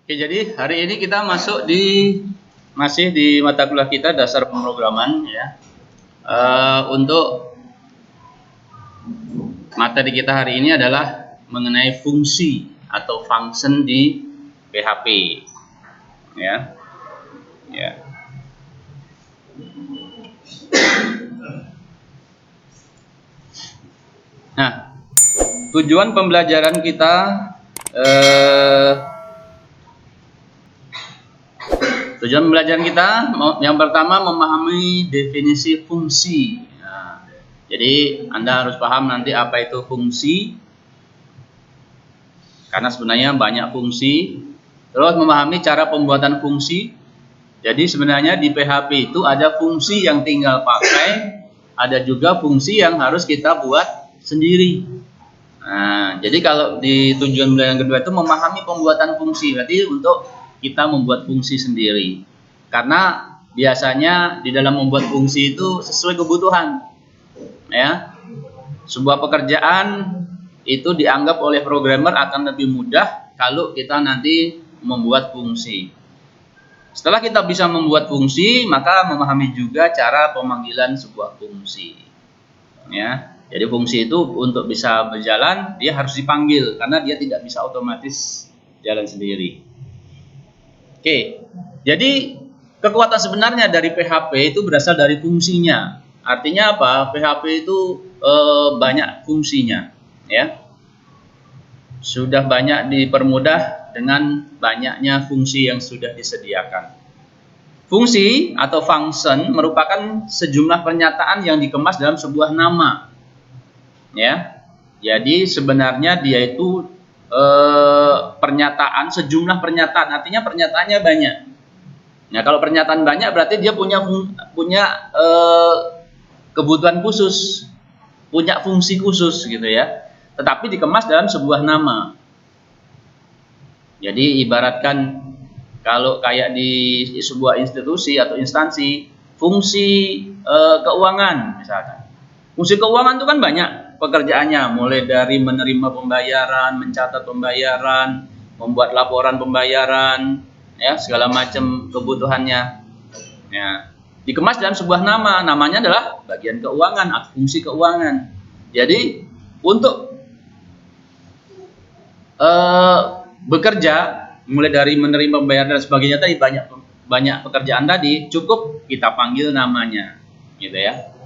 Oke, jadi hari ini kita masuk masih di mata kuliah kita dasar pemrograman ya. Untuk materi kita hari ini adalah mengenai fungsi atau function di PHP ya. Ya. Nah, tujuan pembelajaran kita yang pertama memahami definisi fungsi. Nah, jadi Anda harus paham nanti apa itu fungsi, karena sebenarnya banyak fungsi. Terus memahami cara pembuatan fungsi. Jadi sebenarnya di PHP itu ada fungsi yang tinggal pakai, ada juga fungsi yang harus kita buat sendiri. Nah, jadi kalau di tujuan belajar kedua itu memahami pembuatan fungsi, berarti untuk kita membuat fungsi sendiri. Karena biasanya di dalam membuat fungsi itu sesuai kebutuhan. Ya. Sebuah pekerjaan itu dianggap oleh programmer akan lebih mudah kalau kita nanti membuat fungsi. Setelah kita bisa membuat fungsi, maka memahami juga cara pemanggilan sebuah fungsi. Ya. Jadi fungsi itu untuk bisa berjalan, dia harus dipanggil karena dia tidak bisa otomatis jalan sendiri. Oke, jadi kekuatan sebenarnya dari PHP itu berasal dari fungsinya. Artinya apa? PHP itu banyak fungsinya, ya. Sudah banyak dipermudah dengan banyaknya fungsi yang sudah disediakan. Fungsi atau function merupakan sejumlah pernyataan yang dikemas dalam sebuah nama. Ya, jadi sebenarnya dia itu sejumlah pernyataan, artinya pernyataannya banyak. Nah, kalau pernyataan banyak berarti dia punya kebutuhan khusus, punya fungsi khusus gitu ya. Tetapi dikemas dalam sebuah nama. Jadi ibaratkan kalau kayak di sebuah institusi atau instansi, fungsi keuangan misalkan. Fungsi keuangan itu kan banyak pekerjaannya, mulai dari menerima pembayaran, mencatat pembayaran, membuat laporan pembayaran, ya segala macam kebutuhannya. Ya, dikemas dalam sebuah nama, namanya adalah bagian keuangan atau fungsi keuangan. Jadi untuk bekerja, mulai dari menerima pembayaran dan sebagainya tadi banyak pekerjaan tadi, cukup kita panggil namanya, gitu ya.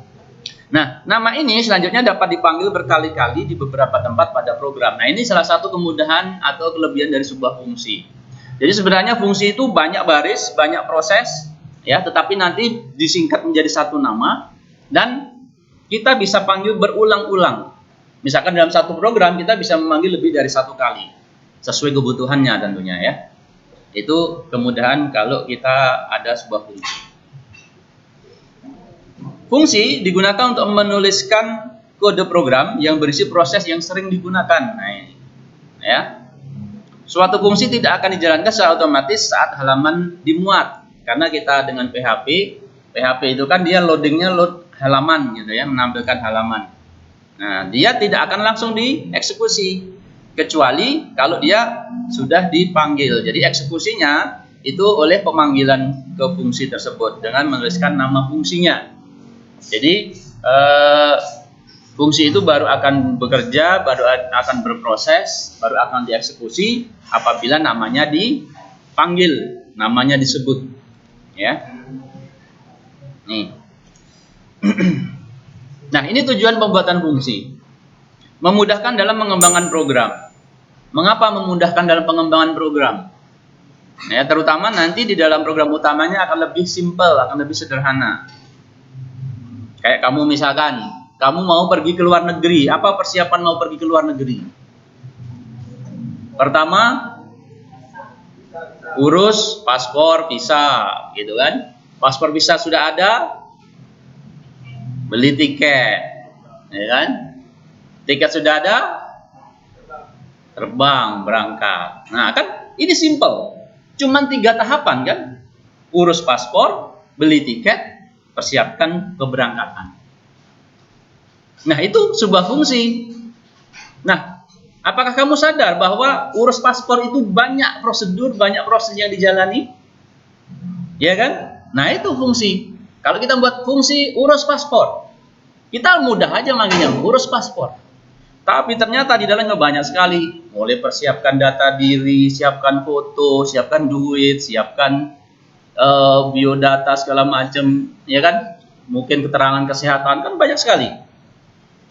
Nah, nama ini selanjutnya dapat dipanggil berkali-kali di beberapa tempat pada program. Nah, ini salah satu kemudahan atau kelebihan dari sebuah fungsi. Jadi sebenarnya fungsi itu banyak baris, banyak proses, ya, tetapi nanti disingkat menjadi satu nama dan kita bisa panggil berulang-ulang. Misalkan dalam satu program kita bisa memanggil lebih dari satu kali, sesuai kebutuhannya tentunya ya. Itu kemudahan kalau kita ada sebuah fungsi. Fungsi digunakan untuk menuliskan kode program yang berisi proses yang sering digunakan. Nah, ini, ya. Suatu fungsi tidak akan dijalankan secara otomatis saat halaman dimuat, karena kita dengan PHP itu kan dia loadingnya load halaman gitu ya, menampilkan halaman. Nah, dia tidak akan langsung dieksekusi kecuali kalau dia sudah dipanggil. Jadi eksekusinya itu oleh pemanggilan ke fungsi tersebut dengan menuliskan nama fungsinya. Jadi fungsi itu baru akan bekerja, baru akan berproses, baru akan dieksekusi apabila namanya dipanggil, namanya disebut, ya. Nih. Nah, ini tujuan pembuatan fungsi. Memudahkan dalam mengembangkan program. Mengapa memudahkan dalam pengembangan program? Ya, terutama nanti di dalam program utamanya akan lebih simpel, akan lebih sederhana. Kayak kamu misalkan, kamu mau pergi ke luar negeri, apa persiapan mau pergi ke luar negeri? Pertama, urus paspor, visa, gitu kan? Paspor visa sudah ada, beli tiket, ya kan? Tiket sudah ada, terbang, berangkat. Nah, kan ini simple, cuman 3 tahapan kan? Urus paspor, beli tiket, persiapkan keberangkatan. Nah, itu sebuah fungsi. Nah, Apakah kamu sadar bahwa urus paspor itu banyak prosedur, banyak proses yang dijalani? Ya kan? Nah, itu fungsi. Kalau kita buat fungsi urus paspor, kita mudah aja manggilnya urus paspor. Tapi ternyata di dalamnya banyak sekali. Mulai persiapkan data diri, siapkan foto, siapkan duit, siapkan biodata segala macam, ya kan? Mungkin keterangan kesehatan, kan banyak sekali.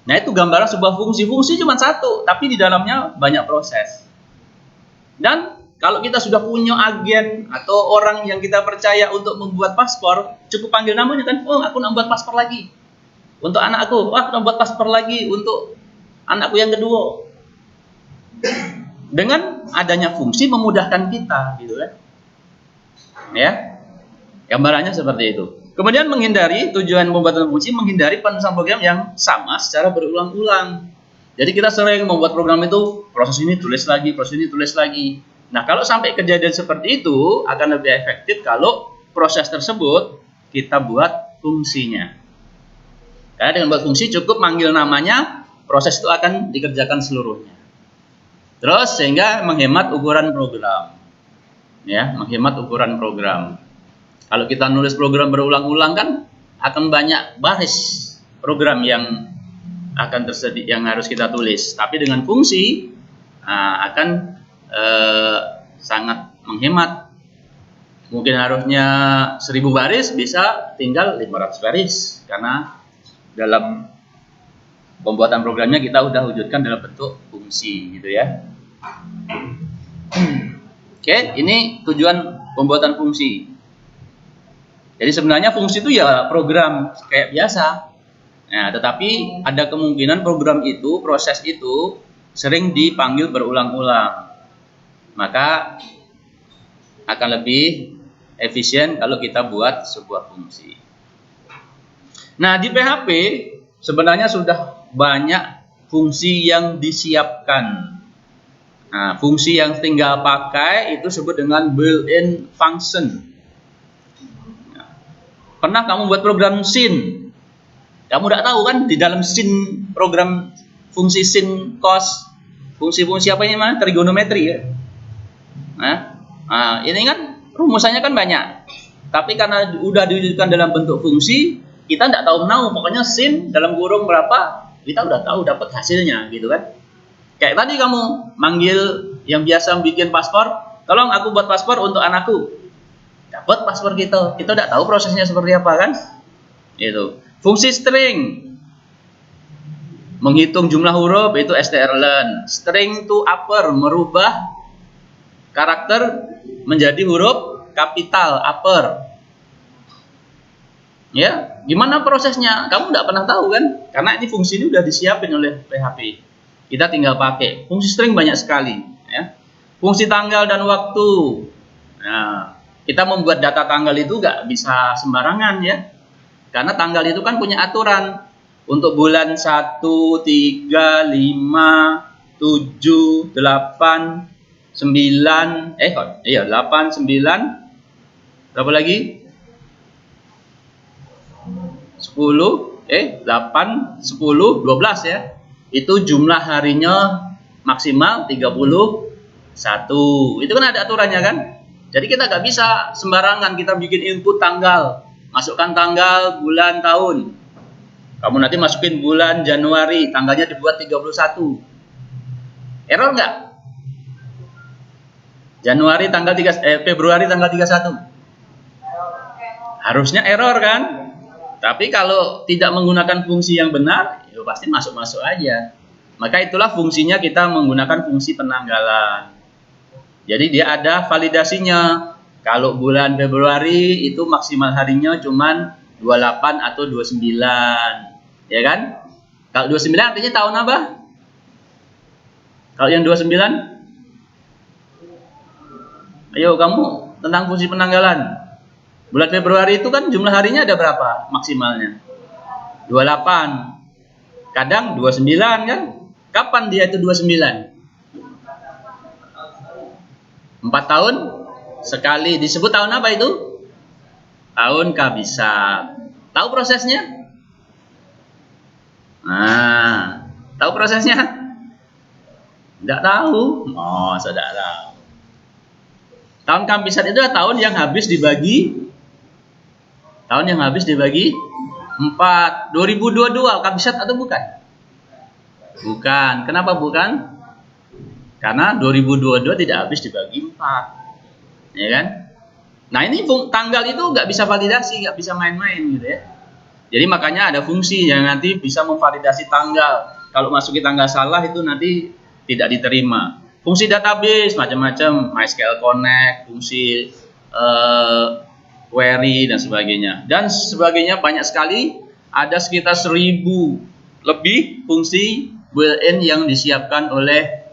Nah, itu gambaran sebuah fungsi. Fungsi cuma satu, tapi di dalamnya banyak proses. Dan kalau kita sudah punya agen atau orang yang kita percaya untuk membuat paspor, cukup panggil namanya kan, oh aku nak buat paspor lagi. Untuk anakku, oh aku nak buat paspor lagi untuk anakku yang kedua. Dengan adanya fungsi memudahkan kita, gitu kan? Ya, gambarannya seperti itu. Kemudian menghindari tujuan pembuatan fungsi, menghindari penulisan program yang sama secara berulang-ulang. Jadi kita sering membuat program itu, proses ini tulis lagi, proses ini tulis lagi. Nah, kalau sampai kejadian seperti itu, akan lebih efektif kalau proses tersebut kita buat fungsinya. Karena dengan buat fungsi cukup manggil namanya, proses itu akan dikerjakan seluruhnya. Terus sehingga menghemat ukuran program. Ya, menghemat ukuran program. Kalau kita nulis program berulang-ulang kan akan banyak baris program yang akan tersedia, yang harus kita tulis. Tapi dengan fungsi akan sangat menghemat. Mungkin harusnya 1000 baris bisa tinggal 500 baris karena dalam pembuatan programnya kita udah wujudkan dalam bentuk fungsi, gitu ya. Oke, ini tujuan pembuatan fungsi. Jadi sebenarnya fungsi itu ya program kayak biasa. Nah, tetapi ada kemungkinan program itu, proses itu sering dipanggil berulang-ulang. Maka akan lebih efisien kalau kita buat sebuah fungsi. Nah, di PHP sebenarnya sudah banyak fungsi yang disiapkan. Nah, fungsi yang tinggal pakai itu disebut dengan built-in function. Pernah kamu buat program sin? Kamu tidak tahu kan di dalam sin program fungsi sin cos, fungsi-fungsi apa ini mah trigonometri ya. Nah, ini kan rumusannya kan banyak. Tapi karena udah diwujudkan dalam bentuk fungsi, kita tidak tahu menahu. Pokoknya sin dalam kurung berapa, kita udah tahu dapat hasilnya, gitu kan. Kayak tadi kamu manggil yang biasa bikin paspor, tolong aku buat paspor untuk anakku. Dapat paspor kita tidak tahu prosesnya seperti apa kan? Itu. Fungsi string, menghitung jumlah huruf itu strlen. String to upper, merubah karakter menjadi huruf kapital upper. Ya, gimana prosesnya? Kamu tidak pernah tahu kan? Karena ini fungsi ini udah disiapin oleh PHP. Kita tinggal pakai. Fungsi string banyak sekali. Ya. Fungsi tanggal dan waktu. Nah, kita membuat data tanggal itu nggak bisa sembarangan ya. Karena tanggal itu kan punya aturan. Untuk bulan 1, 3, 5, 7, 8, 9, 8, 9, berapa lagi? 10, 8, 10, 12 ya. Itu jumlah harinya maksimal 31. Itu kan ada aturannya kan? Jadi kita nggak bisa sembarangan kita bikin input tanggal, masukkan tanggal, bulan, tahun. Kamu nanti masukin bulan Januari, tanggalnya dibuat 31. Error nggak? Januari tanggal Februari tanggal 31. Harusnya error kan? Tapi kalau tidak menggunakan fungsi yang benar, ya pasti masuk-masuk aja. Maka itulah fungsinya kita menggunakan fungsi penanggalan. Jadi dia ada validasinya. Kalau bulan Februari itu maksimal harinya cuma 28 atau 29. Ya kan? Kalau 29 artinya tahun apa? Kalau yang 29? Ayo kamu tentang fungsi penanggalan. Bulan Februari itu kan jumlah harinya ada berapa maksimalnya? 28. Kadang 29 kan? Kapan dia itu 29? 4 tahun sekali. Disebut tahun apa itu? Tahun kabisat. Tahu prosesnya? Nah, tahu prosesnya? Tidak tahu. Oh, sudah tahu. Tahun Kampisat itu adalah tahun yang habis dibagi 4. 2022 Kampisat atau bukan? Bukan. Kenapa bukan? Karena 2022 tidak habis dibagi 4. Ya kan? Nah, ini tanggal itu nggak bisa validasi, nggak bisa main-main gitu ya. Jadi makanya ada fungsi yang nanti bisa memvalidasi tanggal. Kalau masukin tanggal salah itu nanti tidak diterima. Fungsi database macam-macam, MySQL Connect, fungsi query dan sebagainya. Dan sebagainya banyak sekali, ada sekitar 1000 lebih fungsi built-in yang disiapkan oleh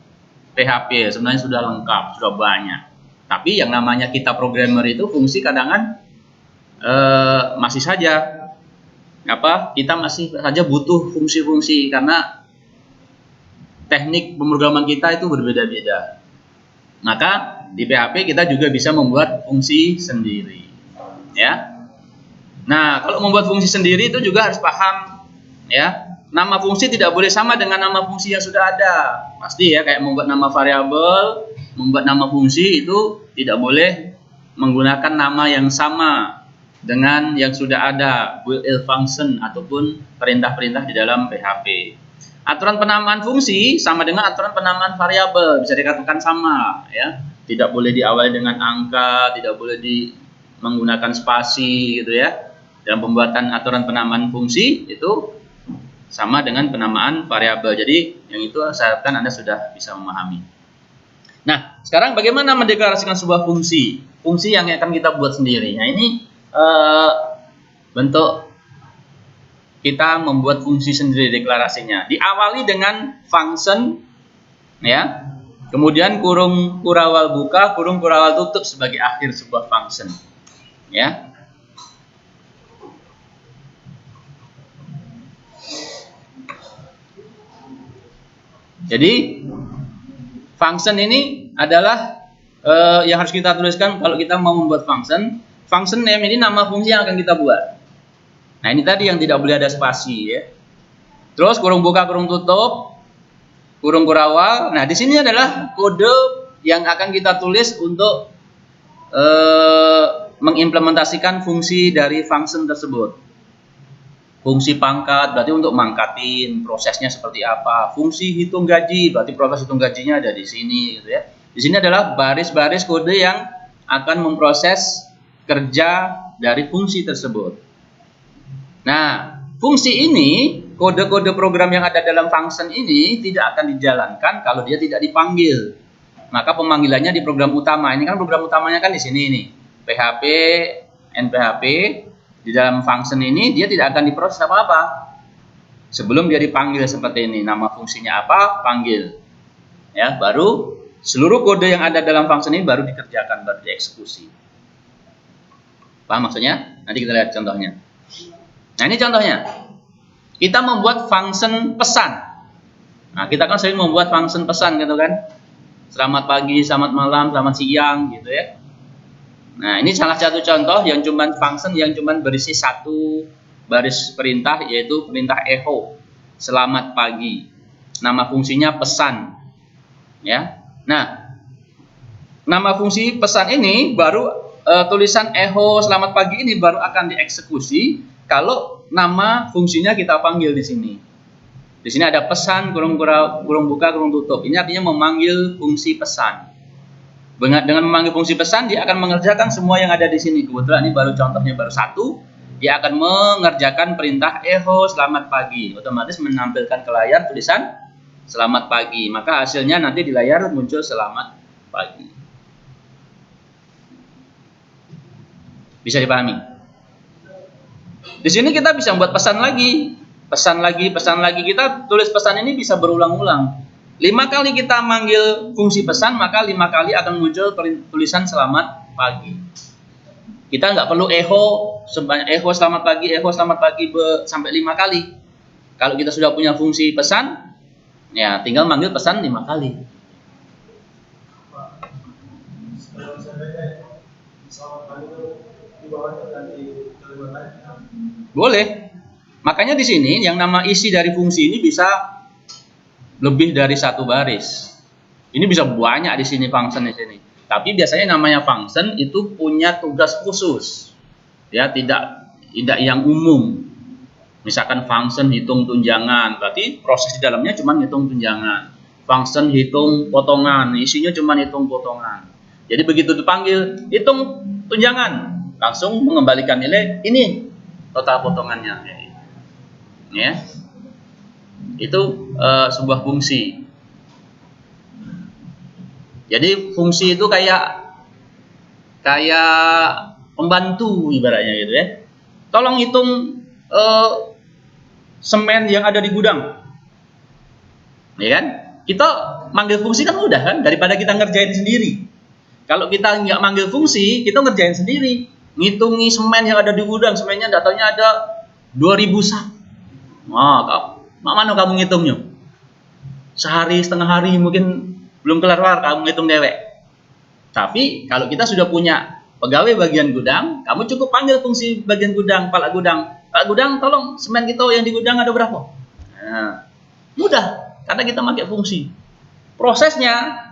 PHP. Sebenarnya sudah lengkap, sudah banyak. Tapi yang namanya kita programmer itu fungsi kadang-kadang masih saja kita masih saja butuh fungsi-fungsi karena teknik pemrograman kita itu berbeda-beda. Maka di PHP kita juga bisa membuat fungsi sendiri, ya. Nah, kalau membuat fungsi sendiri itu juga harus paham, ya. Nama fungsi tidak boleh sama dengan nama fungsi yang sudah ada. Pasti ya, kayak membuat nama variabel, membuat nama fungsi itu tidak boleh menggunakan nama yang sama dengan yang sudah ada, built-in function ataupun perintah-perintah di dalam PHP. Aturan penamaan fungsi sama dengan aturan penamaan variabel, bisa dikatakan sama, ya. Tidak boleh diawali dengan angka, tidak boleh menggunakan spasi gitu ya. Dalam pembuatan aturan penamaan fungsi itu sama dengan penamaan variabel. Jadi yang itu saya harapkan Anda sudah bisa memahami. Nah, sekarang bagaimana mendeklarasikan sebuah fungsi? Fungsi yang akan kita buat sendiri. Nah, ini bentuk kita membuat fungsi sendiri deklarasinya. Diawali dengan function, ya. Kemudian kurung kurawal buka, kurung kurawal tutup sebagai akhir sebuah function, ya. Jadi function ini adalah yang harus kita tuliskan kalau kita mau membuat function. Function name ini nama fungsi yang akan kita buat. Nah, ini tadi yang tidak boleh ada spasi, ya. Terus kurung buka, kurung tutup, kurung kurawal. Nah, di sini adalah kode yang akan kita tulis untuk mengimplementasikan fungsi dari function tersebut. Fungsi pangkat berarti untuk mangkatin, prosesnya seperti apa. Fungsi hitung gaji berarti proses hitung gajinya ada di sini, gitu ya. Di sini adalah baris-baris kode yang akan memproses kerja dari fungsi tersebut. Nah, fungsi ini, kode-kode program yang ada dalam function ini tidak akan dijalankan kalau dia tidak dipanggil. Maka pemanggilannya di program utama. Ini kan program utamanya kan di sini nih. PHP, NPHP. Di dalam function ini dia tidak akan diproses apa-apa. Sebelum dia dipanggil seperti ini. Nama fungsinya apa? Panggil. Ya, baru seluruh kode yang ada dalam function ini baru dikerjakan, baru dieksekusi. Paham maksudnya? Nanti kita lihat contohnya. Nah, ini contohnya. Kita membuat function pesan. Nah, kita kan sering membuat function pesan gitu kan. Selamat pagi, selamat malam, selamat siang gitu ya. Nah, ini salah satu contoh yang cuman function yang cuman berisi satu baris perintah, yaitu perintah echo. Selamat pagi. Nama fungsinya pesan. Ya. Nah, nama fungsi pesan ini baru tulisan echo selamat pagi ini baru akan dieksekusi kalau nama fungsinya kita panggil di sini. Di sini ada pesan, kurung buka, kurung tutup. Ini artinya memanggil fungsi pesan. Dengan memanggil fungsi pesan, dia akan mengerjakan semua yang ada di sini. Kebetulan ini baru contohnya baru satu. Dia akan mengerjakan perintah echo selamat pagi. Otomatis menampilkan ke layar tulisan selamat pagi. Maka hasilnya nanti di layar muncul selamat pagi. Bisa dipahami? Di sini kita bisa membuat pesan lagi. Pesan lagi. Kita tulis pesan ini bisa berulang-ulang. 5 kali kita manggil fungsi pesan, maka 5 kali akan muncul tulisan selamat pagi. Kita nggak perlu echo selamat pagi sampai 5 kali. Kalau kita sudah punya fungsi pesan, ya tinggal manggil pesan 5 kali. Boleh. Makanya di sini yang nama isi dari fungsi ini bisa lebih dari satu baris. Ini bisa banyak di sini function di sini. Tapi biasanya namanya function itu punya tugas khusus. Ya, tidak yang umum. Misalkan function hitung tunjangan, berarti proses di dalamnya cuma hitung tunjangan. Function hitung potongan, isinya cuma hitung potongan. Jadi begitu dipanggil hitung tunjangan, langsung mengembalikan nilai ini total potongannya. Ya, itu sebuah fungsi. Jadi fungsi itu kayak pembantu ibaratnya gitu ya. Tolong hitung semen yang ada di gudang, ya kan? Kita manggil fungsi kan mudah kan, daripada kita ngerjain sendiri. Kalau kita nggak manggil fungsi, kita ngerjain sendiri. Ngitungi semen yang ada di gudang, semennya datanya ada 2000 sak. Wah, mana kamu ngitungnya? Sehari, setengah hari mungkin belum kelar kamu ngitung dewek. Tapi kalau kita sudah punya pegawai bagian gudang, kamu cukup panggil fungsi bagian gudang, kepala gudang. Pak Gudang, tolong semen kita yang di gudang ada berapa? Nah, mudah, karena kita pakai fungsi. Prosesnya,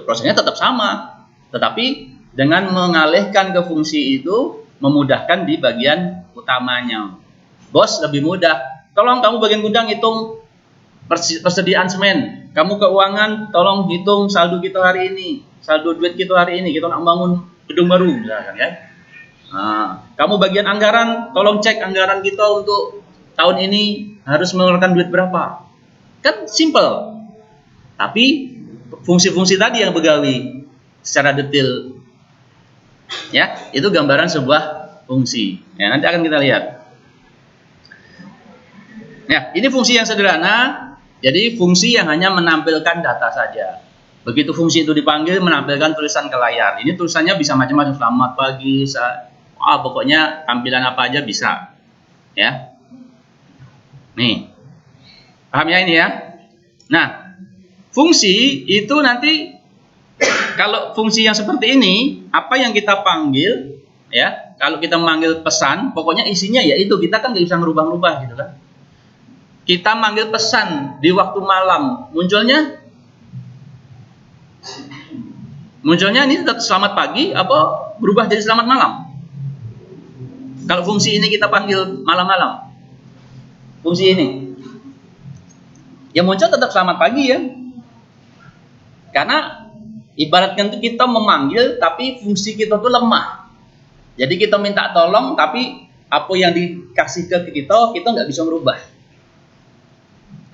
prosesnya tetap sama, tetapi dengan mengalihkan ke fungsi itu memudahkan di bagian utamanya. Bos lebih mudah. Tolong kamu bagian gudang hitung persediaan semen. Kamu keuangan, tolong hitung saldo kita hari ini, saldo duit kita hari ini. Kita nak bangun gedung baru, misalkan ya. Nah, kamu bagian anggaran, tolong cek anggaran kita untuk tahun ini harus mengeluarkan duit berapa. Kan simple. Tapi fungsi-fungsi tadi yang begawi secara detail. Ya, itu gambaran sebuah fungsi. Ya, nanti akan kita lihat. Ya, ini fungsi yang sederhana. Jadi fungsi yang hanya menampilkan data saja. Begitu fungsi itu dipanggil, menampilkan tulisan ke layar. Ini tulisannya bisa macam-macam. Selamat pagi, pokoknya tampilan apa aja bisa. Ya. Nih. Paham ya ini ya? Nah, fungsi itu nanti kalau fungsi yang seperti ini, apa yang kita panggil, ya? Kalau kita memanggil pesan, pokoknya isinya ya itu, kita kan nggak bisa ngerubah-rubah gitu kan. Kita manggil pesan di waktu malam, munculnya ini tetap selamat pagi apa berubah jadi selamat malam? Kalau fungsi ini kita panggil malam-malam, fungsi ini yang muncul tetap selamat pagi ya, karena ibaratkan itu kita memanggil tapi fungsi kita tuh lemah. Jadi kita minta tolong tapi apa yang dikasih ke kita nggak bisa merubah.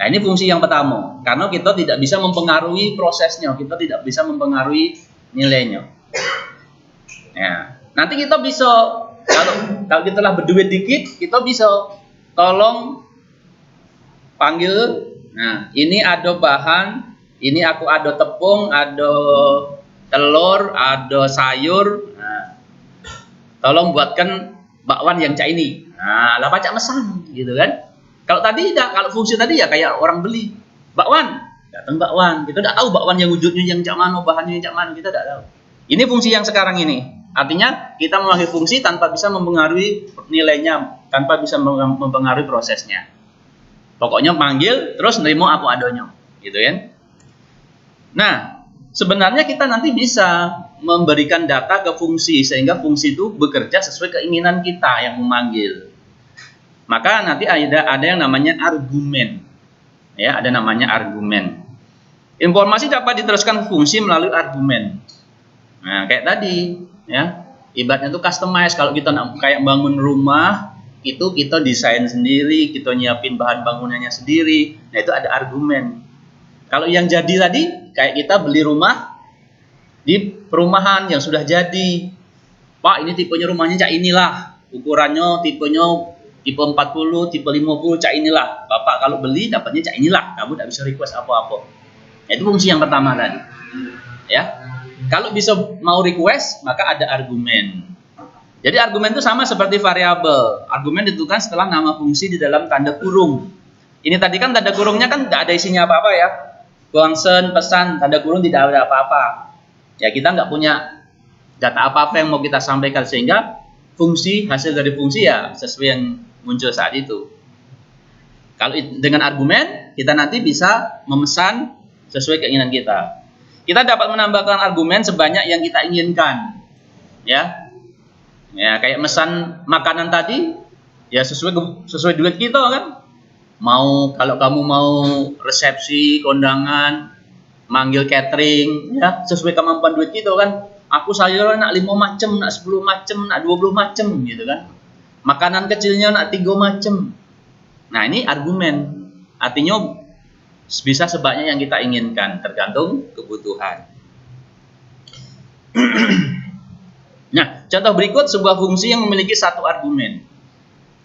Nah, ini fungsi yang pertama, karena kita tidak bisa mempengaruhi prosesnya, kita tidak bisa mempengaruhi nilainya. Nah, nanti kita bisa, kalau kita lah berduit dikit, kita bisa tolong panggil. Nah, ini ada bahan, ini aku ada tepung, ada telur, ada sayur. Nah, tolong buatkan bakwan yang cak ini. Nah, lah pacak mesan, gitu kan? Kalau tadi tidak, kalau fungsi tadi ya kayak orang beli bakwan, datang bakwan, kita tidak tahu bakwan yang wujudnya yang cak mana, bahannya yang cak mana, kita tidak tahu. Ini fungsi yang sekarang ini, artinya kita memanggil fungsi tanpa bisa mempengaruhi nilainya, tanpa bisa mempengaruhi prosesnya. Pokoknya panggil, terus nerima apa adanya, gitu ya. Nah, sebenarnya kita nanti bisa memberikan data ke fungsi sehingga fungsi itu bekerja sesuai keinginan kita yang memanggil. Maka nanti ada yang namanya argumen. Ya, ada namanya argumen. Informasi dapat diteruskan fungsi melalui argumen. Nah, kayak tadi, ya. Ibaratnya itu customize. Kalau kita nak kayak bangun rumah, itu kita desain sendiri, kita nyiapin bahan bangunannya sendiri. Nah, itu ada argumen. Kalau yang jadi tadi, kayak kita beli rumah di perumahan yang sudah jadi. Pak, ini tipenya rumahnya cak inilah. Ukurannya tipenya tipe 40, tipe 50, cak inilah. Bapak kalau beli dapatnya cak inilah. Kamu tidak bisa request apa-apa. Nah, itu fungsi yang pertama tadi. Ya. Kalau bisa mau request, maka ada argumen. Jadi argumen itu sama seperti variabel. Argumen ditentukan setelah nama fungsi di dalam tanda kurung. Ini tadi kan tanda kurungnya kan tidak ada isinya apa-apa ya. Function, pesan, tanda kurung tidak ada apa-apa. Ya, kita nggak punya data apa-apa yang mau kita sampaikan, sehingga fungsi, hasil dari fungsi ya sesuai yang muncul saat itu. Kalau dengan argumen, kita nanti bisa memesan sesuai keinginan kita. Kita dapat menambahkan argumen sebanyak yang kita inginkan. Ya. Ya, kayak mesan makanan tadi, ya sesuai duit kita kan. Kalau kamu mau resepsi, kondangan, manggil catering, ya sesuai kemampuan duit kita kan. Aku sayur nak 5 macam, nak 10 macam, nak 20 macam gitu kan. Makanan kecilnya nak 3 macam. Nah, ini argumen. Artinya bisa sebanyak yang kita inginkan, tergantung kebutuhan. Nah, contoh berikut sebuah fungsi yang memiliki satu argumen.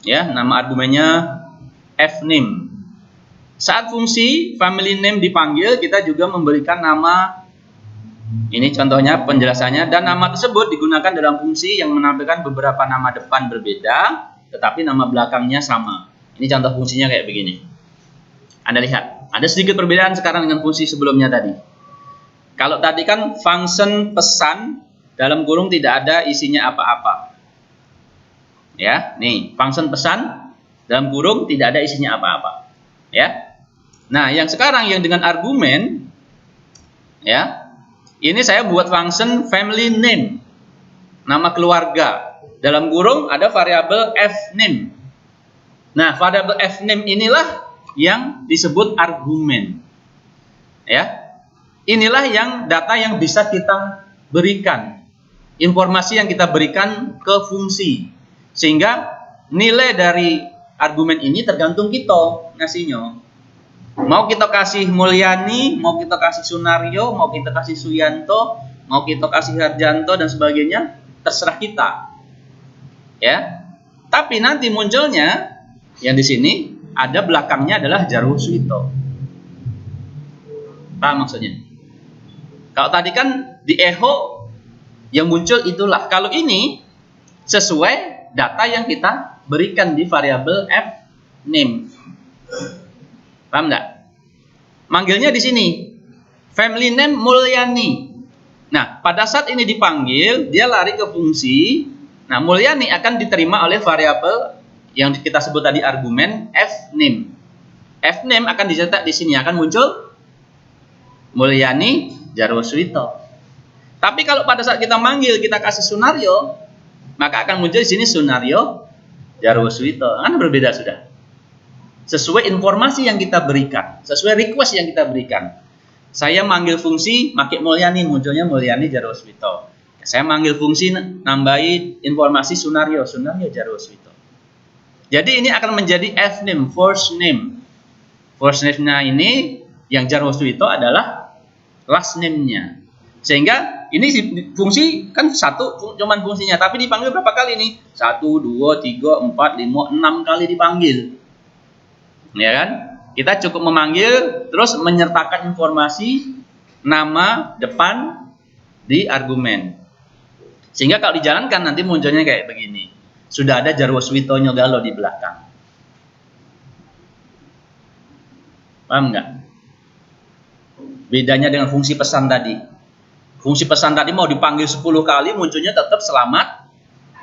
Ya, nama argumennya fname. Saat fungsi family name dipanggil, kita juga memberikan nama. Ini contohnya penjelasannya, dan nama tersebut digunakan dalam fungsi yang menampilkan beberapa nama depan berbeda, tetapi nama belakangnya sama. Ini contoh fungsinya kayak begini. Anda lihat, ada sedikit perbedaan sekarang dengan fungsi sebelumnya tadi. Kalau tadi kan function pesan, dalam kurung tidak ada isinya apa-apa. Ya, nih, function pesan, dalam kurung tidak ada isinya apa-apa. Ya. Nah, yang sekarang yang dengan argumen, ya, ini saya buat function family name, nama keluarga. Dalam kurung ada variabel fname. Nah, variabel fname inilah yang disebut argumen. Ya. Inilah yang data yang bisa kita berikan. Informasi yang kita berikan ke fungsi. Sehingga nilai dari argumen ini tergantung kita ngasihnya. Mau kita kasih Mulyani, mau kita kasih Sunario, mau kita kasih Suyanto, mau kita kasih Harjanto dan sebagainya, terserah kita. Ya. Tapi nanti munculnya yang di sini ada belakangnya adalah Jarwo Suwito. Paham maksudnya? Kalau tadi kan di echo yang muncul itulah. Kalau ini sesuai data yang kita berikan di variabel fname. Paham nggak? Manggilnya di sini family name Mulyani. Nah, pada saat ini dipanggil, dia lari ke fungsi. Nah, Mulyani akan diterima oleh variabel yang kita sebut tadi argumen fname. Fname akan dicetak di sini, akan muncul Mulyani Jarwo Suwito. Tapi kalau pada saat kita manggil, kita kasih Sunario, maka akan muncul di sini Sunario Jarwo Suwito. Kan berbeda sudah. Sesuai informasi yang kita berikan, sesuai request yang kita berikan. Saya manggil fungsi, pakai Mulyani, munculnya Mulyani Jarwo Suwito. Saya manggil fungsi, nambahi informasi Sunario Jarwo Suwito. Jadi ini akan menjadi fname, first name. First name-nya ini yang Jarwo Suwito adalah last name-nya. Sehingga ini fungsi kan satu cuman fungsinya, tapi dipanggil berapa kali nih? 1, 2, 3, 4, 5, 6 kali dipanggil. Ya kan? Kita cukup memanggil terus menyertakan informasi nama depan di argumen. Sehingga kalau dijalankan nanti munculnya kayak begini. Sudah ada Jarwo Suwito Nyogalo di belakang. Paham nggak? Bedanya dengan fungsi pesan tadi. Fungsi pesan tadi mau dipanggil 10 kali munculnya tetap selamat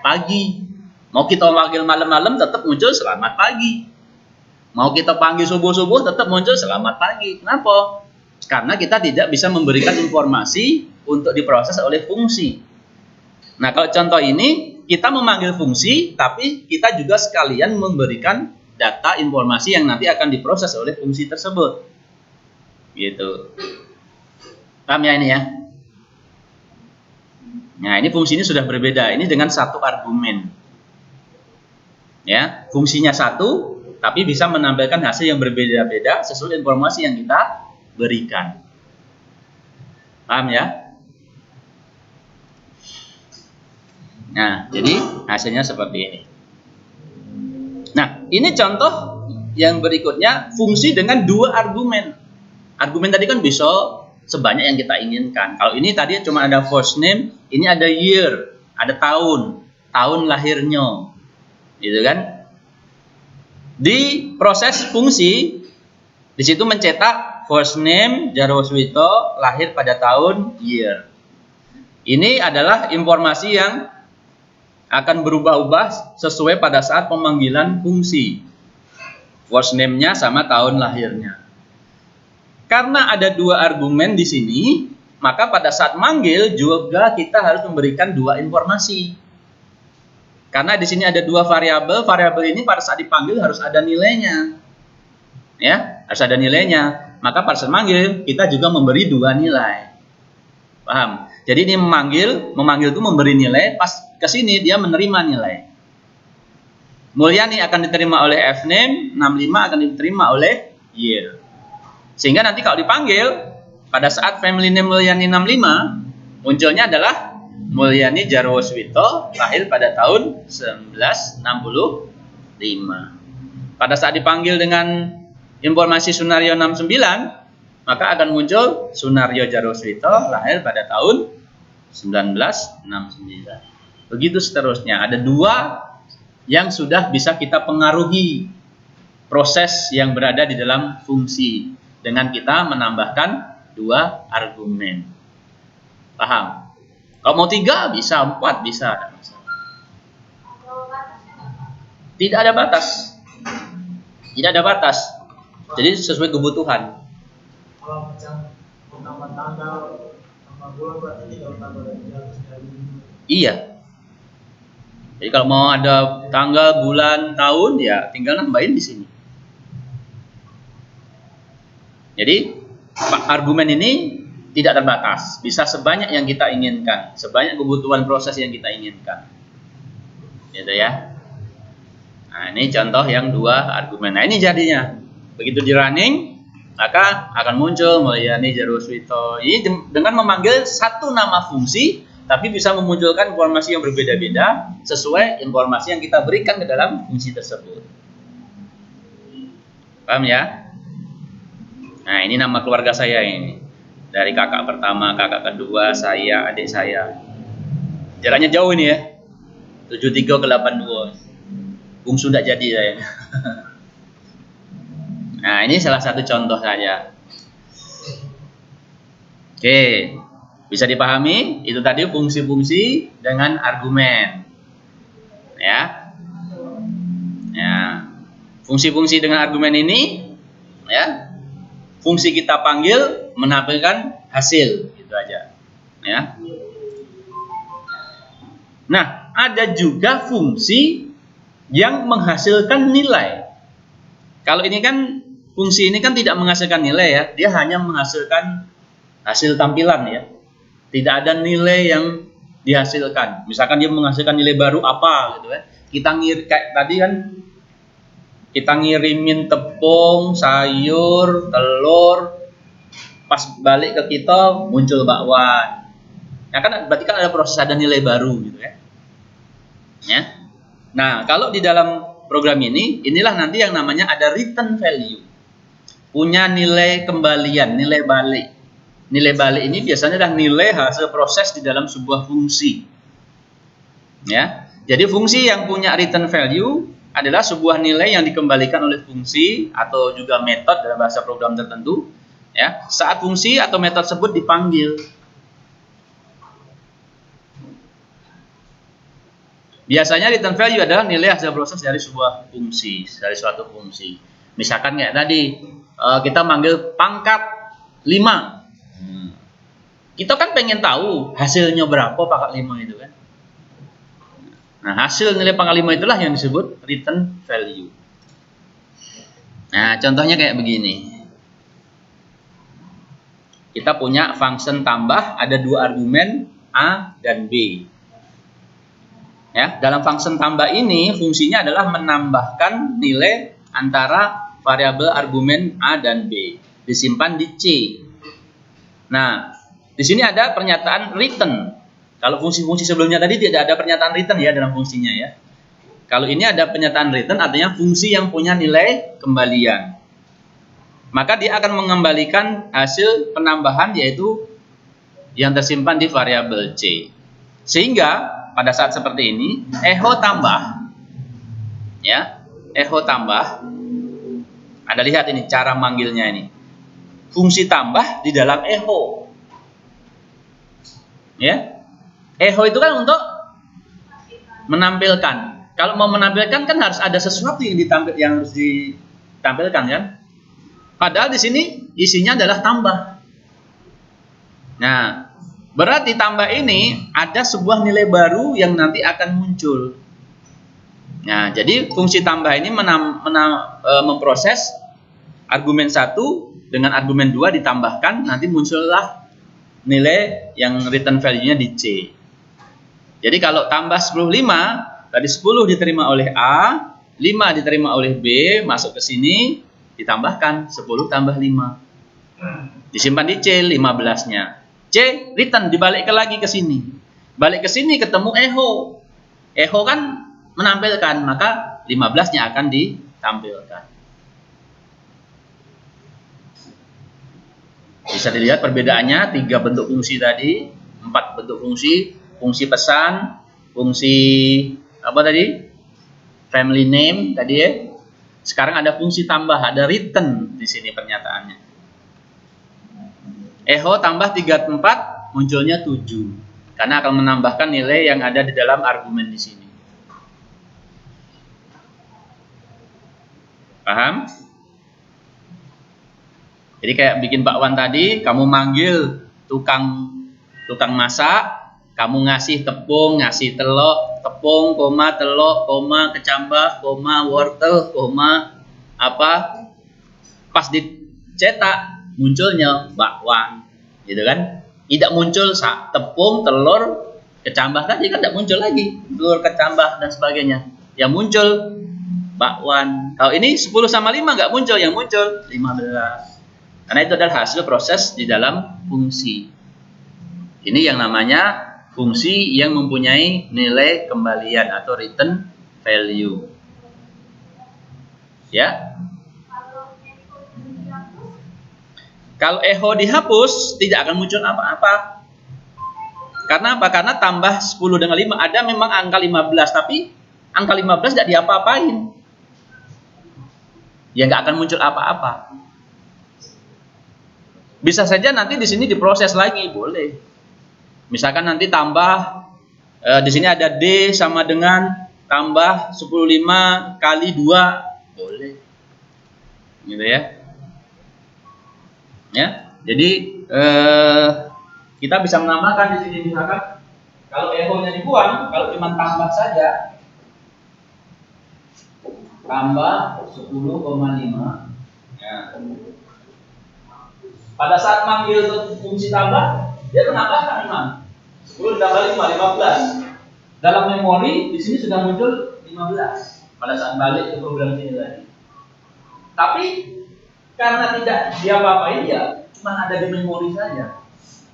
pagi. Mau kita panggil malam-malam tetap muncul selamat pagi. Mau kita panggil subuh-subuh tetap muncul selamat pagi. Kenapa? Karena kita tidak bisa memberikan informasi untuk diproses oleh fungsi. Nah, kalau contoh ini kita memanggil fungsi, tapi kita juga sekalian memberikan data informasi yang nanti akan diproses oleh fungsi tersebut. Gitu. Paham ya ini ya? Nah, ini fungsi ini sudah berbeda. Ini dengan satu argumen. Ya, fungsinya satu, tapi bisa menampilkan hasil yang berbeda-beda sesuai informasi yang kita berikan. Paham ya? Nah, jadi hasilnya seperti ini. Nah, ini contoh yang berikutnya, fungsi dengan dua argumen. Argumen tadi kan bisa sebanyak yang kita inginkan. Kalau ini tadi cuma ada first name, ini ada year, ada tahun lahirnya. Gitu kan? Di proses fungsi, di situ mencetak first name Jarwo Suwito, lahir pada tahun, year. Ini adalah informasi yang akan berubah-ubah sesuai pada saat pemanggilan fungsi. First name-nya sama tahun lahirnya. karena ada dua argumen di sini, maka pada saat manggil juga kita harus memberikan dua informasi. Karena di sini ada dua variabel, variabel ini pada saat dipanggil harus ada nilainya. Ya, harus ada nilainya. Maka pada saat manggil kita juga memberi dua nilai. Paham? Jadi ini memanggil itu memberi nilai, pas ke sini dia menerima nilai. Mulyani akan diterima oleh fname, 65 akan diterima oleh year. Sehingga nanti kalau dipanggil pada saat family name Mulyani 65 munculnya adalah Mulyani Jarwoswito, lahir pada tahun 1965. Pada saat dipanggil dengan informasi Sunario 69, maka akan muncul Sunario Jarwoswito, lahir pada tahun 1969. Begitu seterusnya. Ada dua yang sudah bisa kita pengaruhi proses yang berada di dalam fungsi dengan kita menambahkan dua argumen. Paham? Kalau mau 3 bisa, 4 bisa. Tidak ada batas. Tidak ada batas. Jadi sesuai kebutuhan. Kalau macam nama tanggal, nama bulan berarti tinggal tambah dari Iya. Jadi kalau mau ada tanggal, bulan, tahun, ya tinggal nambahin di sini. Jadi argumen ini tidak terbatas, bisa sebanyak yang kita inginkan, sebanyak kebutuhan proses yang kita inginkan, gitu ya. Nah ini contoh yang dua argumen. Nah ini jadinya begitu di running, maka akan muncul Mulyani Jarwoswito. Ini dengan memanggil satu nama fungsi, tapi bisa memunculkan informasi yang berbeda-beda sesuai informasi yang kita berikan ke dalam fungsi tersebut. Paham ya? Nah ini nama keluarga saya ini. Dari kakak pertama, kakak kedua, saya, adik saya. Jaraknya jauh ini ya. 73 ke 82. Bungsu tidak jadi saya. Nah ini salah satu contoh saja. Oke. Bisa dipahami? Itu tadi fungsi-fungsi dengan argumen. Ya. Ya. Fungsi-fungsi dengan argumen ini, ya. Fungsi kita panggil menampilkan hasil, gitu aja. Ya. Nah, ada juga fungsi yang menghasilkan nilai. Kalau ini kan fungsi ini kan tidak menghasilkan nilai ya, dia hanya menghasilkan hasil tampilan ya. Tidak ada nilai yang dihasilkan. Misalkan dia menghasilkan nilai baru apa gitu ya. Kita kayak tadi kan kita ngirimin tepung, sayur, telur, pas balik ke kita muncul bakwan. Ya kan berarti kan ada proses, ada nilai baru gitu ya. Ya. Nah, kalau di dalam program ini, inilah nanti yang namanya ada return value. Punya nilai kembalian, nilai balik. Nilai balik ini biasanya adalah nilai hasil proses di dalam sebuah fungsi. Ya. Jadi fungsi yang punya return value adalah sebuah nilai yang dikembalikan oleh fungsi atau juga metode dalam bahasa program tertentu, ya, saat fungsi atau metode tersebut dipanggil. Biasanya return value adalah nilai hasil proses dari sebuah fungsi, dari suatu fungsi. Misalkan kayak tadi kita manggil pangkat 5. Kita kan pengen tahu hasilnya berapa pangkat 5 itu kan. Nah, hasil nilai pangkat 5 itulah yang disebut return value. Nah, contohnya kayak begini. Kita punya function tambah, ada dua argumen A dan B. Ya, dalam function tambah ini fungsinya adalah menambahkan nilai antara variabel argumen A dan B, disimpan di C. Nah, di sini ada pernyataan return. Kalau fungsi-fungsi sebelumnya tadi tidak ada pernyataan return ya dalam fungsinya ya. Kalau ini ada pernyataan return, artinya fungsi yang punya nilai kembalian. Maka dia akan mengembalikan hasil penambahan yaitu yang tersimpan di variabel C. Sehingga pada saat seperti ini, echo tambah, ya, echo tambah. Anda lihat ini cara manggilnya ini. Fungsi tambah di dalam echo. Ya. Echo itu kan untuk menampilkan. Kalau mau menampilkan kan harus ada sesuatu yang harus ditampilkan kan. Padahal di sini isinya adalah tambah. Nah, berarti tambah ini ada sebuah nilai baru yang nanti akan muncul. Nah, jadi fungsi tambah ini memproses argumen 1 dengan argumen 2 ditambahkan, nanti muncullah nilai yang return value-nya di C. Jadi kalau tambah 10,5, tadi 10 diterima oleh A, 5 diterima oleh B, masuk ke sini, ditambahkan 10 tambah 5. Disimpan di C 15-nya. C return dibalik lagi ke sini. Balik ke sini ketemu echo. Echo kan menampilkan, maka 15-nya akan ditampilkan. Bisa dilihat perbedaannya, 3 bentuk fungsi tadi, 4 bentuk fungsi, fungsi pesan, fungsi apa tadi? Family name tadi ya. Sekarang ada fungsi tambah, ada return di sini pernyataannya. Echo tambah 34 munculnya 7. Karena akan menambahkan nilai yang ada di dalam argumen di sini. Paham? Jadi kayak bikin bakwan tadi, kamu manggil tukang masak, kamu ngasih tepung, ngasih telur, tepung, koma, telur, koma, kecambah, koma, wortel, koma, apa, pas dicetak munculnya bakwan, gitu kan? Tidak muncul tepung, telur, kecambah tadi kan tidak muncul lagi, telur, kecambah dan sebagainya. Yang muncul bakwan. Kalau ini 10 sama 5 nggak muncul, yang muncul 15. Karena itu adalah hasil proses di dalam fungsi. Ini yang namanya fungsi yang mempunyai nilai kembalian atau return value. Ya. Kalau echo dihapus, tidak akan muncul apa-apa. Karena apa? Karena tambah 10 dengan 5 ada memang angka 15, tapi angka 15 nggak diapa-apain. Ya nggak akan muncul apa-apa. Bisa saja nanti di sini diproses lagi, boleh. Misalkan nanti tambah di sini ada D sama dengan tambah 10,5 kali 2, boleh. Gitu ya. Ya. Jadi kita bisa menambahkan di sini misalkan kalau echo-nya dibuang, kalau cuma tambah saja tambah 10,5 ya. Pada saat manggil fungsi tambah, dia menambahkan memang 10 ditambah 5, 15. Dalam memori di sini sudah muncul 15 pada saat balik ke program sini lagi. Tapi karena tidak diapa-apain ya, cuma ada di memori saja.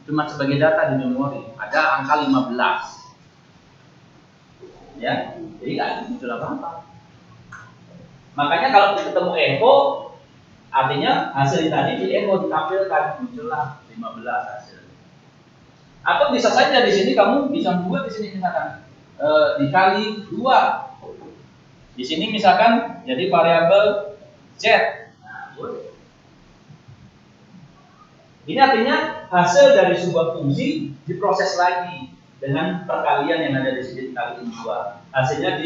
Cuma sebagai data di memori, ada angka 15. Ya, jadi nggak muncul apa-apa. Makanya kalau ketemu echo, artinya hasil tadi di echo ditampilkan, muncullah 15 hasil. Atau bisa saja di sini kamu bisa membuat di sini misalkan dikali 2. Di sini misalkan jadi variabel z. Nah, ini artinya hasil dari sebuah fungsi diproses lagi dengan perkalian yang ada di sini dikali 2. Hasilnya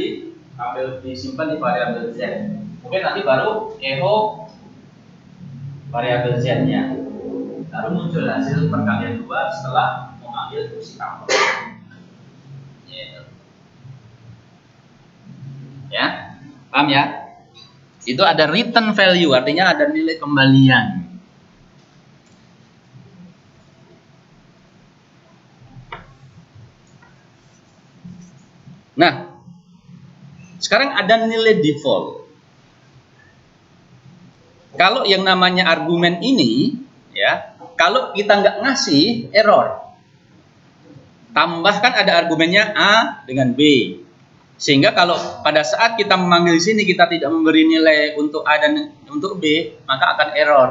disimpan di variabel z. Mungkin nanti baru echo variabel z-nya. Lalu muncul hasil perkalian 2 setelah mengambil fungsi tambah. Ya, paham ya? Itu ada return value, artinya ada nilai kembalian. Nah, sekarang ada nilai default. Kalau yang namanya argumen ini, ya, kalau kita nggak ngasih error. Tambahkan ada argumennya A dengan B. Sehingga kalau pada saat kita memanggil di sini kita tidak memberi nilai untuk A dan untuk B, maka akan error.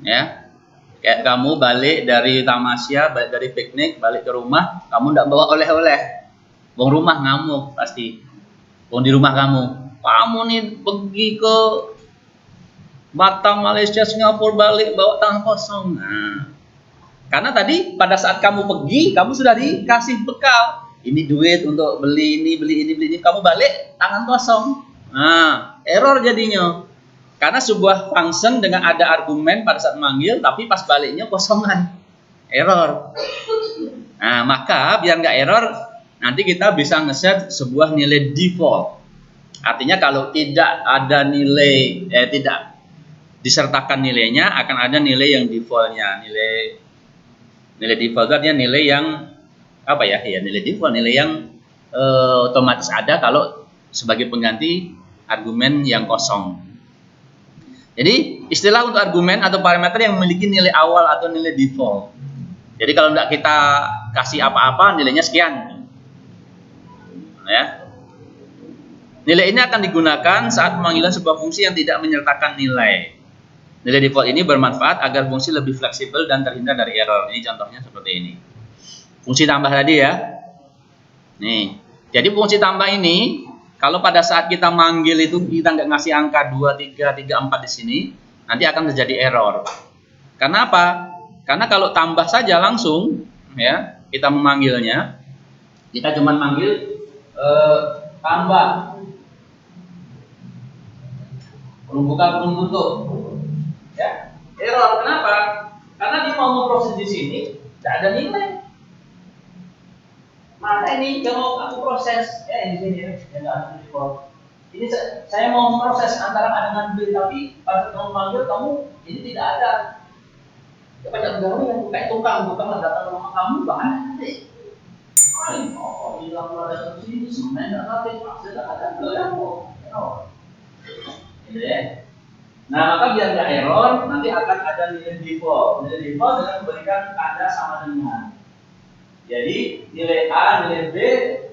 Ya. Kayak kamu balik dari tamasya, balik dari piknik, balik ke rumah, kamu tidak bawa oleh-oleh. Wong rumah ngamuk pasti. Wong di rumah kamu nih pergi ke Batam, Malaysia, Singapura, balik bawa tangan kosong. Nah, karena tadi pada saat kamu pergi, kamu sudah dikasih bekal. Ini duit untuk beli ini, kamu balik tangan kosong. Nah, error jadinya. Karena sebuah function dengan ada argumen pada saat manggil, tapi pas baliknya kosongan, error. Nah, maka biar nggak error, nanti kita bisa ngeset sebuah nilai default. Artinya kalau tidak ada nilai, tidak disertakan nilainya, akan ada nilai yang defaultnya. Nilai default itu artinya nilai yang apa ya? Ya nilai default, nilai yang otomatis ada kalau sebagai pengganti argumen yang kosong. Jadi istilah untuk argumen atau parameter yang memiliki nilai awal atau nilai default. Jadi kalau tidak kita kasih apa-apa, nilainya sekian. Ya. Nilai ini akan digunakan saat pemanggilan sebuah fungsi yang tidak menyertakan nilai. Nilai default ini bermanfaat agar fungsi lebih fleksibel dan terhindar dari error. Ini contohnya seperti ini. Fungsi tambah tadi ya. Nih. Jadi fungsi tambah ini kalau pada saat kita manggil itu kita nggak ngasih angka 2, 3, 3, 4 di sini, nanti akan terjadi error. Karena apa? Karena kalau tambah saja langsung, ya kita memanggilnya, kita cuma manggil tambah, kurung buka kurung tutup, ya error. Kenapa? Karena dia mau memproses di sini, tidak ada nilai. Mana ini kalau aku proses, di sini ya nggak ada default. Ini saya mau memproses antara A dengan B, tapi pada kamu manggil kamu ini tidak ada. Ya pada gawe yang kayak tukang datang ke rumah kamu bahan nanti. Oh, hilang ada sini sebenarnya nggak ada, sudah ada error. Gitu ya. Nah maka biar nggak error, nanti akan ada nilai default. Nilai default dengan memberikan ada sama dengan. Jadi nilai A, nilai B,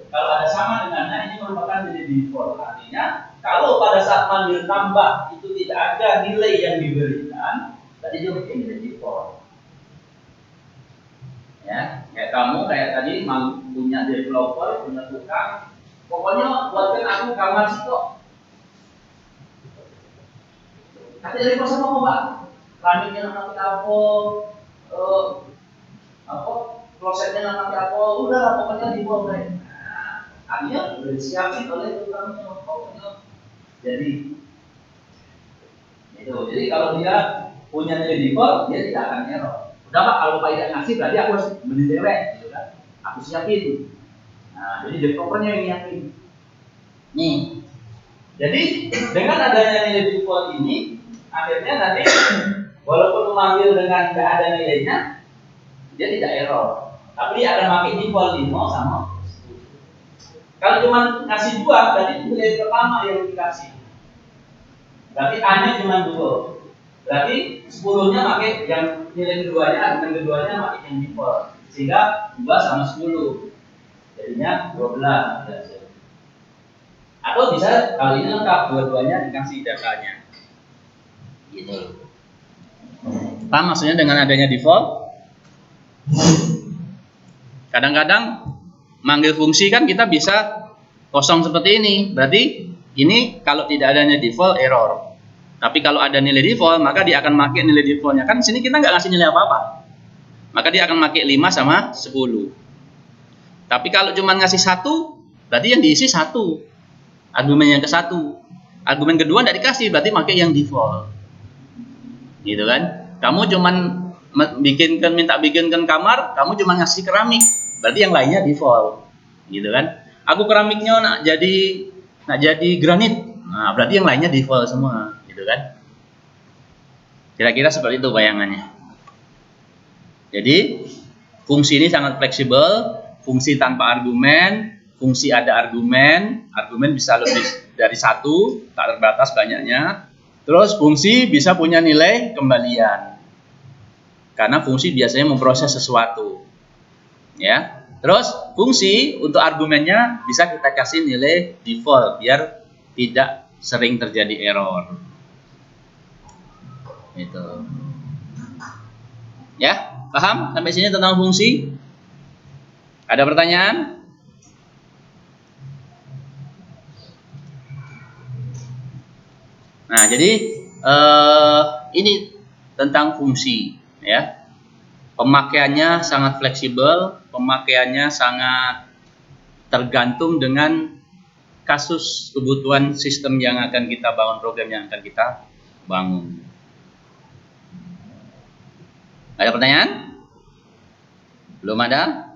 kalau ada sama dengannya ini merupakan nilai default. Artinya kalau pada saat manggil tambah itu tidak ada nilai yang diberikan, tadi dia bikin nilai default. Ya, kayak kamu kayak tadi punya developer, punya tukang, pokoknya buatkan aku kamar situ. Kata dari pasal apa Pak? Keramiknya nanti apa? Klosetnya nanti apa? Udah pokoknya dibuat deh. Nah, artinya udah disiapin oleh tukangnya. Jadi itu. Jadi kalau dia punya nilai default, dia tidak akan error. Udah Pak, kalau Pak tidak ngasih berarti aku harus beli direct, gitu kan? Aku siapin. Nah, jadi developernya yang nyiapin. Nih. Jadi dengan adanya nilai default ini, akhirnya nanti walaupun memanggil dengan tidak ada nilainya, dia tidak error. Tapi dia akan pakai default 5 sama 10. Kalau cuma ngasih 2, berarti nilai pertama yang dikasih. Berarti A-nya cuma 2. Berarti 10-nya pakai yang nilai keduanya, argumen keduanya pakai yang default. Sehingga 2 sama 10. Jadinya 12. Atau bisa kali ini lengkap, dua-duanya dikasih datanya. Gitu. Paham maksudnya dengan adanya default? Kadang-kadang manggil fungsi kan kita bisa kosong seperti ini. Berarti ini kalau tidak adanya default error. Tapi kalau ada nilai default, maka dia akan pakai nilai defaultnya. Kan sini kita nggak ngasih nilai apa-apa. Maka dia akan pakai 5 sama 10. Tapi kalau cuma ngasih 1, berarti yang diisi 1. Argumen yang ke-1. Argumen kedua tidak dikasih, berarti pakai yang default. Gitu kan? Kamu cuma minta bikinkan kamar, kamu cuma ngasih keramik, berarti yang lainnya default. Gitu kan? Aku keramiknya nak jadi granit. Nah, berarti yang lainnya default semua. Gitu kan? Kira-kira seperti itu bayangannya. Jadi fungsi ini sangat fleksibel, fungsi tanpa argumen, fungsi ada argumen bisa lebih dari 1, tak terbatas banyaknya. Terus fungsi bisa punya nilai kembalian, karena fungsi biasanya memproses sesuatu. Ya. Terus fungsi untuk argumennya bisa kita kasih nilai default biar tidak sering terjadi error. Itu. Ya, paham sampai sini tentang fungsi? Ada pertanyaan? Nah, jadi ini tentang fungsi, ya. Pemakaiannya sangat fleksibel, pemakaiannya sangat tergantung dengan kasus kebutuhan sistem yang akan kita bangun, program yang akan kita bangun. Ada pertanyaan? Belum ada?